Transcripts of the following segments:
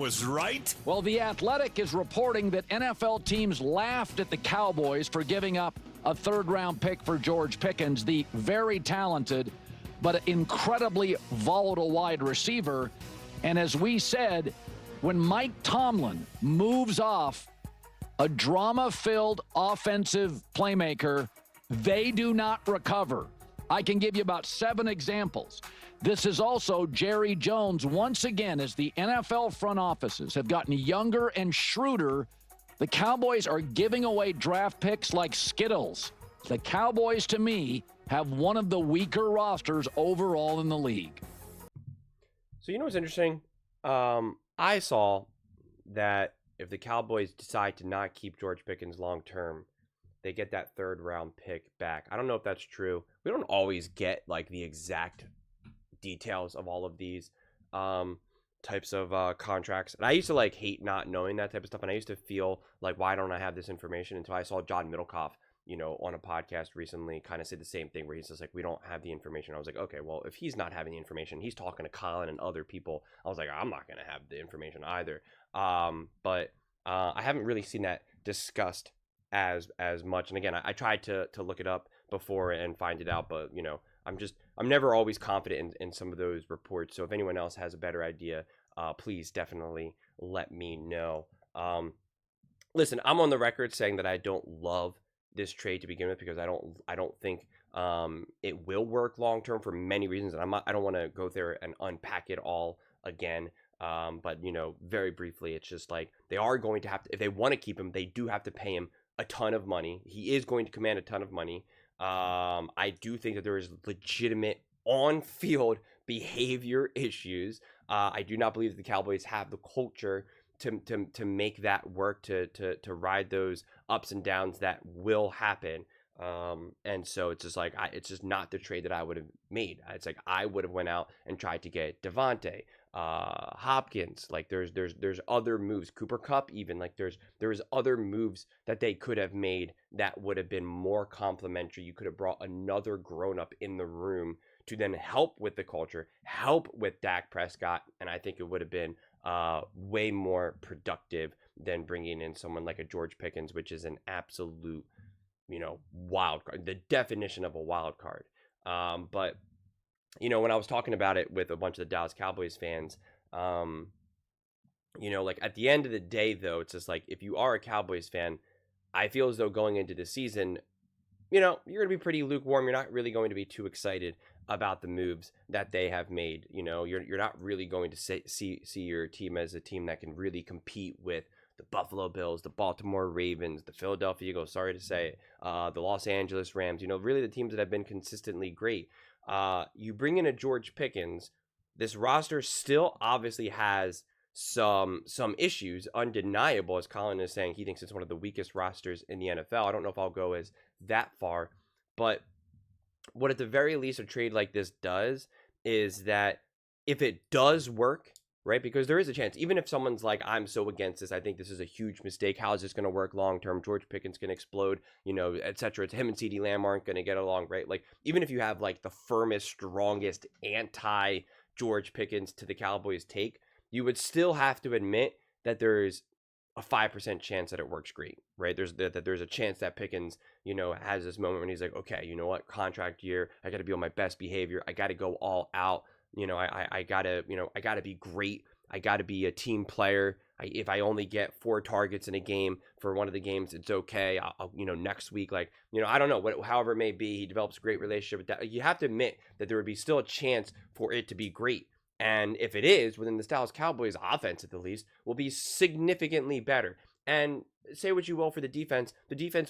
Was right. Well, The Athletic is reporting that NFL teams laughed at the Cowboys for giving up a third-round pick for George Pickens, the very talented but incredibly volatile wide receiver. And as we said, when Mike Tomlin moves off a drama-filled offensive playmaker, they do not recover. I can give you about 7 examples. This is also Jerry Jones once again, as the NFL front offices have gotten younger and shrewder. The Cowboys are giving away draft picks like Skittles. The Cowboys, to me, have one of the weaker rosters overall in the league. So you know what's interesting? I saw that if the Cowboys decide to not keep George Pickens long term, they get that third round pick back. I don't know if that's true. We don't always get like the exact details of all of these types of contracts. And I used to like hate not knowing that type of stuff. And I used to feel like, why don't I have this information? Until I saw John Middlecoff, on a podcast recently kind of say the same thing, where he's just like, we don't have the information. I was like, okay, well, if he's not having the information, he's talking to Colin and other people. I was like, I'm not going to have the information either. But I haven't really seen that discussed as much. And again, I tried to look it up before and find it out, but I'm never always confident in some of those reports. So if anyone else has a better idea, please definitely let me know. Listen, I'm on the record saying that I don't love this trade to begin with, because I don't think it will work long term for many reasons, and I don't want to go there and unpack it all again. But very briefly, it's just like they are going to have to, if they want to keep him, they do have to pay him a ton of money. He is going to command a ton of money. I do think that there is legitimate on-field behavior issues. I do not believe that the Cowboys have the culture to make that work, to ride those ups and downs that will happen. And so it's just like, it's just not the trade that I would have made. It's like, I would have went out and tried to get Devontae, Hopkins. Like there's other moves, Cooper Kupp, even like there's other moves that they could have made that would have been more complimentary. You could have brought another grown-up in the room to then help with the culture, help with Dak Prescott. And I think it would have been way more productive than bringing in someone like a George Pickens, which is an absolute, wild card, the definition of a wild card. But when I was talking about it with a bunch of the Dallas Cowboys fans, like at the end of the day, though, it's just like, if you are a Cowboys fan, I feel as though going into the season, you're going to be pretty lukewarm. You're not really going to be too excited about the moves that they have made. You're not really going to see your team as a team that can really compete with the Buffalo Bills, the Baltimore Ravens, the Philadelphia Eagles, sorry to say it, the Los Angeles Rams, really the teams that have been consistently great. You bring in a George Pickens, this roster still obviously has some issues, undeniable, as Colin is saying. He thinks it's one of the weakest rosters in the NFL. I don't know if I'll go as that far, but what at the very least a trade like this does is that if it does work, right, because there is a chance, even if someone's like, I'm so against this, I think this is a huge mistake, how is this going to work long term, George Pickens can explode, etc. It's him and CeeDee Lamb aren't going to get along, right? Like, even if you have like the firmest, strongest anti George Pickens to the Cowboys take, you would still have to admit that there's a 5% chance that it works great, right? There's a chance that Pickens, has this moment when he's like, okay, you know what, contract year, I got to be on my best behavior, I got to go all out, I gotta be great, I gotta be a team player. If I only get 4 targets in a game for one of the games, it's okay. I'll next week, like, I don't know, however it may be, he develops a great relationship with that. You have to admit that there would be still a chance for it to be great. And if it is, within the Dallas Cowboys offense at the least, will be significantly better. And say what you will for the defense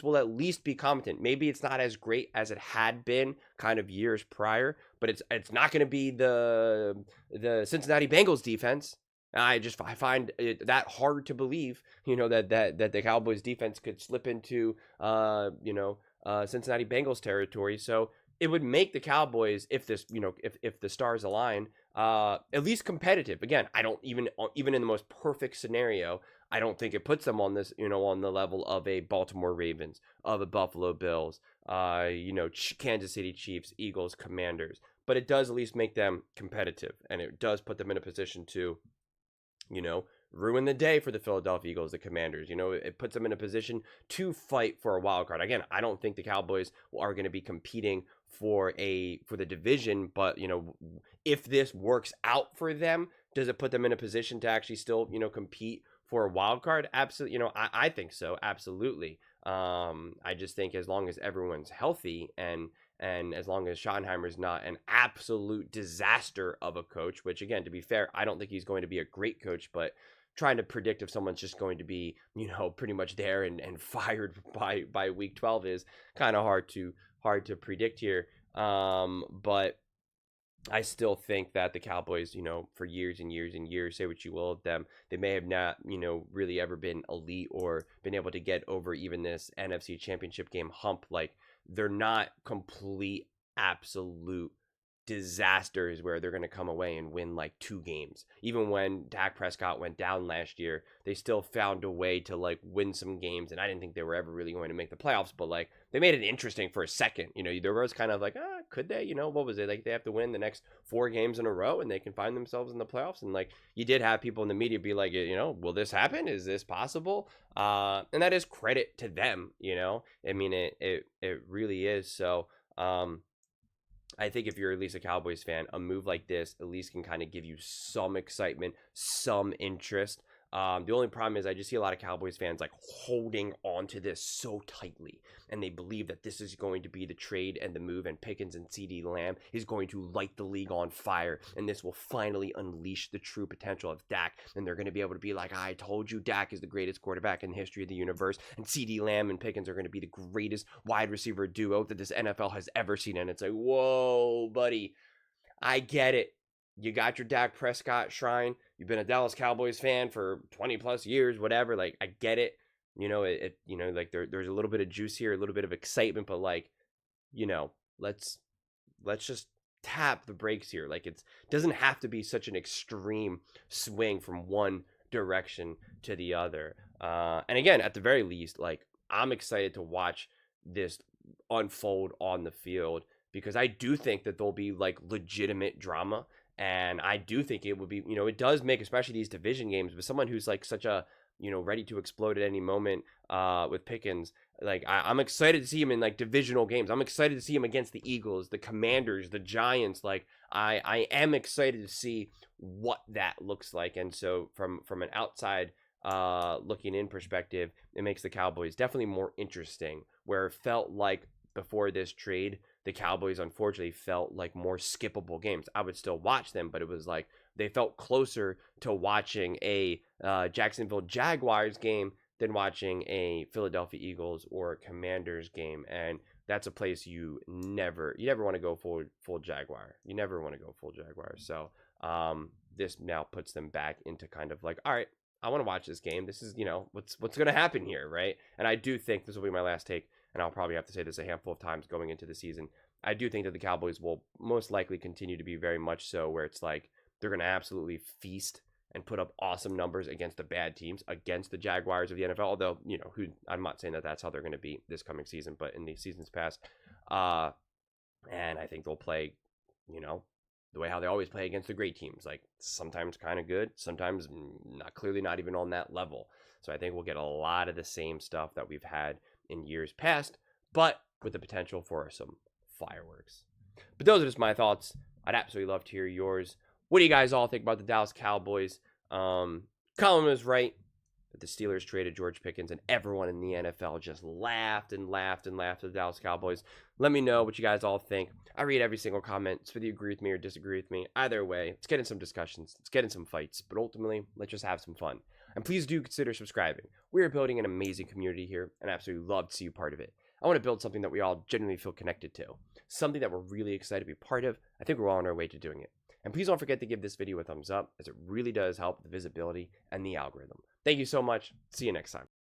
will at least be competent. Maybe it's not as great as it had been kind of years prior, but it's not going to be the Cincinnati Bengals defense. I find it that hard to believe, that the Cowboys defense could slip into Cincinnati Bengals territory. So it would make the Cowboys, if this, if the stars align, at least competitive. Again, I don't even in the most perfect scenario, I don't think it puts them on this, on the level of a Baltimore Ravens, of a Buffalo Bills, Kansas City Chiefs, Eagles, Commanders. But it does at least make them competitive, and it does put them in a position to, ruin the day for the Philadelphia Eagles, the Commanders. You know, it puts them in a position to fight for a wild card. Again, I don't think the Cowboys are going to be competing for the division, but you know, if this works out for them, does it put them in a position to actually still, you know, compete for a wild card? Absolutely. You know, I think so. Absolutely. I just think as long as everyone's healthy and as long as Schottenheimer's not an absolute disaster of a coach, which again, to be fair, I don't think he's going to be a great coach, but trying to predict if someone's just going to be, you know, pretty much there and fired by week 12 is kind of hard to predict here. But I still think that the Cowboys, you know, for years and years and years, say what you will of them, they may have not, you know, really ever been elite or been able to get over even this NFC Championship game hump. Like, they're not complete, absolute disasters where they're going to come away and win like 2 games. Even when Dak Prescott went down last year, they still found a way to like win some games. And I didn't think they were ever really going to make the playoffs, but like they made it interesting for a second. You know, there was kind of like, could they? You know, what was it? Like they have to win the next 4 games in a row and they can find themselves in the playoffs. And like you did have people in the media be like, you know, will this happen? Is this possible? And that is credit to them, you know. I mean, it really is. So, I think if you're at least a Cowboys fan, a move like this at least can kind of give you some excitement, some interest. The only problem is I just see a lot of Cowboys fans like holding on to this so tightly, and they believe that this is going to be the trade and the move, and Pickens and CD Lamb is going to light the league on fire, and this will finally unleash the true potential of Dak, and they're going to be able to be like, I told you Dak is the greatest quarterback in the history of the universe, and CD Lamb and Pickens are going to be the greatest wide receiver duo that this NFL has ever seen. And it's like, whoa, buddy, I get it. You got your Dak Prescott shrine. You've been a Dallas Cowboys fan for 20 plus years, whatever. Like, I get it. You know, you know, like there's a little bit of juice here, a little bit of excitement, but like, you know, let's just tap the brakes here. Like, it doesn't have to be such an extreme swing from one direction to the other. And again, at the very least, like, I'm excited to watch this unfold on the field because I do think that there'll be like legitimate drama. And I do think it would be, you know, it does make, especially these division games, with someone who's like such a, you know, ready to explode at any moment with Pickens. Like, I'm excited to see him in like divisional games. I'm excited to see him against the Eagles, the Commanders, the Giants. Like, I am excited to see what that looks like. And so from an outside looking in perspective, it makes the Cowboys definitely more interesting, where it felt like before this trade, the Cowboys unfortunately felt like more skippable games. I would still watch them, but it was like they felt closer to watching a Jacksonville Jaguars game than watching a Philadelphia Eagles or Commanders game. And that's a place you never want to go full Jaguar. You never want to go full Jaguar. So this now puts them back into kind of like, all right, I want to watch this game. This is, you know, what's going to happen here, right? And I do think this will be my last take, and I'll probably have to say this a handful of times going into the season. I do think that the Cowboys will most likely continue to be very much so, where it's like they're going to absolutely feast and put up awesome numbers against the bad teams, against the Jaguars of the NFL. Although, you know, I'm not saying that that's how they're going to be this coming season, but in the seasons past. And I think they'll play, you know, the way how they always play against the great teams, like sometimes kind of good, sometimes not even on that level. So I think we'll get a lot of the same stuff that we've had in years past, but with the potential for some fireworks. But those are just my thoughts. I'd absolutely love to hear yours. What do you guys all think about the Dallas Cowboys? Colin was right that the Steelers traded George Pickens, and everyone in the NFL just laughed and laughed and laughed at the Dallas Cowboys. Let me know what you guys all think. I read every single comment. It's whether you agree with me or disagree with me. Either way, let's get in some discussions. Let's get in some fights. But ultimately, let's just have some fun. And please do consider subscribing. We are building an amazing community here, and I absolutely love to see you part of it. I want to build something that we all genuinely feel connected to. Something that we're really excited to be part of. I think we're all on our way to doing it. And please don't forget to give this video a thumbs up, as it really does help the visibility and the algorithm. Thank you so much. See you next time.